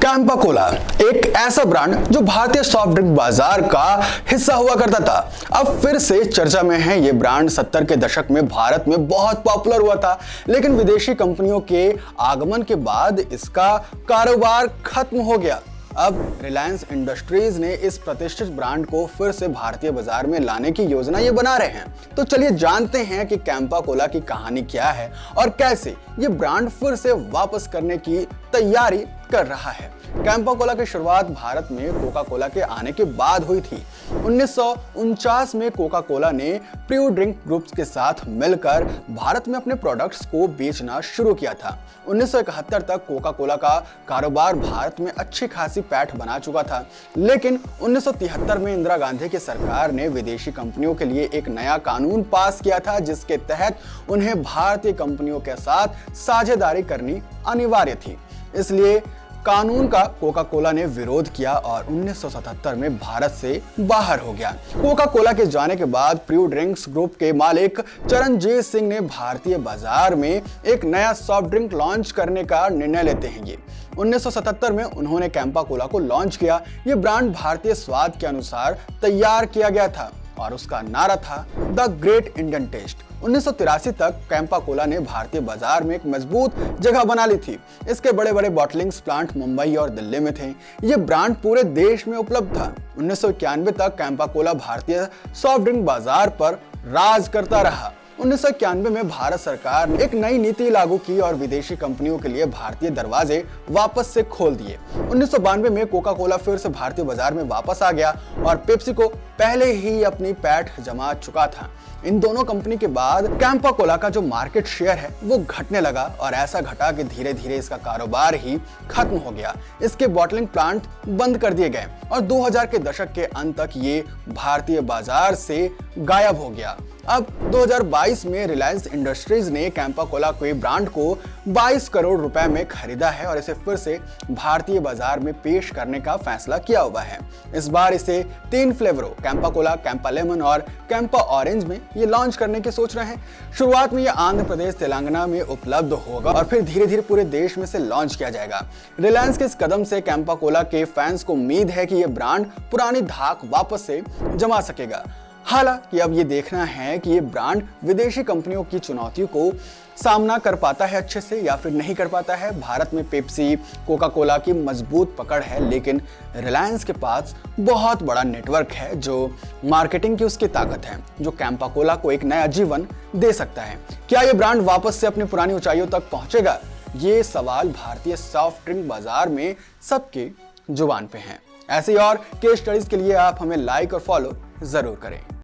Campa Cola एक ऐसा brand जो भारतीय सॉफ्ट ड्रिंक बाजार का हिस्सा हुआ करता था, अब फिर से चर्चा में है। ये ब्रांड 70 के दशक में भारत में बहुत पॉपुलर हुआ था, लेकिन विदेशी कंपनियों के आगमन के बाद इसका कारोबार खत्म हो गया। अब रिलायंस इंडस्ट्रीज ने इस प्रतिष्ठित ब्रांड को फिर से भारतीय बाजार में लाने की योजना ये बना रहे हैं। तो चलिए जानते हैं कि कैंपा कोला की कहानी क्या है और कैसे ये ब्रांड फिर से वापस करने की तैयारी कर रहा है। कैंपा कोला की शुरुआत भारत में कोका कोला के आने के बाद हुई थी। 1949 में कोका कोला ने प्रू ड्रिंक ग्रुप्स के साथ मिलकर भारत में अपने प्रोडक्ट्स को बेचना शुरू किया था। 1971 तक कोका कोला का कारोबार भारत में अच्छी खासी पैठ बना चुका था, लेकिन 1973 में इंदिरा गांधी की सरकार ने विदेशी कंपनियों के लिए एक नया कानून पास किया था, जिसके तहत उन्हें भारतीय कंपनियों के साथ साझेदारी करनी अनिवार्य थी। इसलिए कानून का कोका कोला ने विरोध किया और 1977 में भारत से बाहर हो गया। कोका कोला के जाने के बाद प्रू ड्रिंक्स ग्रुप के मालिक चरणजीत सिंह ने भारतीय बाजार में एक नया सॉफ्ट ड्रिंक लॉन्च करने का निर्णय लेते हैं। ये 1977 में उन्होंने कैंपा कोला को लॉन्च किया। ये ब्रांड भारतीय स्वाद के अनुसार तैयार किया गया था और उसका नारा था द ग्रेट इंडियन टेस्ट। 1983 तक कैंपा कोला ने भारतीय बाजार में एक मजबूत जगह बना ली थी। इसके बड़े बड़े बॉटलिंग्स प्लांट मुंबई और दिल्ली में थे। ये ब्रांड पूरे देश में उपलब्ध था। 1991 तक कैंपा कोला भारतीय सॉफ्ट ड्रिंक बाजार पर राज करता रहा। 1991 में भारत सरकार ने एक नई नीति लागू की और विदेशी कंपनियों के लिए भारतीय दरवाजे वापस से खोल दिए। 1992 में कोका कोला फिर से भारतीय बाजार में वापस आ गया और पेप्सी को पहले ही अपनी पैठ जमा चुका था। इन दोनों कंपनी के बाद कैंपा कोला का जो मार्केट शेयर है वो घटने लगा और ऐसा घटा कि धीरे धीरे इसका कारोबार ही खत्म हो गया। इसके बॉटलिंग प्लांट बंद कर दिए गए और 2000 के दशक के अंत तक ये भारतीय बाजार से गायब हो गया। अब 2022 में रिलायंस इंडस्ट्रीज ने कैंपा कोला के ब्रांड को 22 करोड़ रुपए में खरीदा है और इसे फिर से भारतीय बाजार में पेश करने का फैसला किया हुआ है। इस बार इसे 3 फ्लेवरों कैंपा कोला, कैंपा लेमन और कैंपा ऑरेंज में ये लॉन्च करने की सोच रहे हैं। शुरुआत में ये आंध्र प्रदेश, तेलंगाना में उपलब्ध होगा और फिर धीरे धीरे पूरे देश में से लॉन्च किया जाएगा। रिलायंस के इस कदम से कैंपा कोला के फैंस को उम्मीद है कि ये ब्रांड पुरानी धाक वापस से जमा सकेगा। हालांकि अब ये देखना है कि ये ब्रांड विदेशी कंपनियों की चुनौतियों को सामना कर पाता है अच्छे से या फिर नहीं कर पाता है। भारत में पेप्सी, कोका कोला की मजबूत पकड़ है, लेकिन रिलायंस के पास बहुत बड़ा नेटवर्क है, जो मार्केटिंग की उसकी ताकत है, जो कैंपा कोला को एक नया जीवन दे सकता है। क्या ये ब्रांड वापस से अपनी पुरानी ऊंचाइयों तक पहुंचेगा? ये सवाल भारतीय सॉफ्ट ड्रिंक बाजार में सबके जुबान पे है। ऐसे और केस स्टडीज के लिए आप हमें लाइक और फॉलो जरूर करें।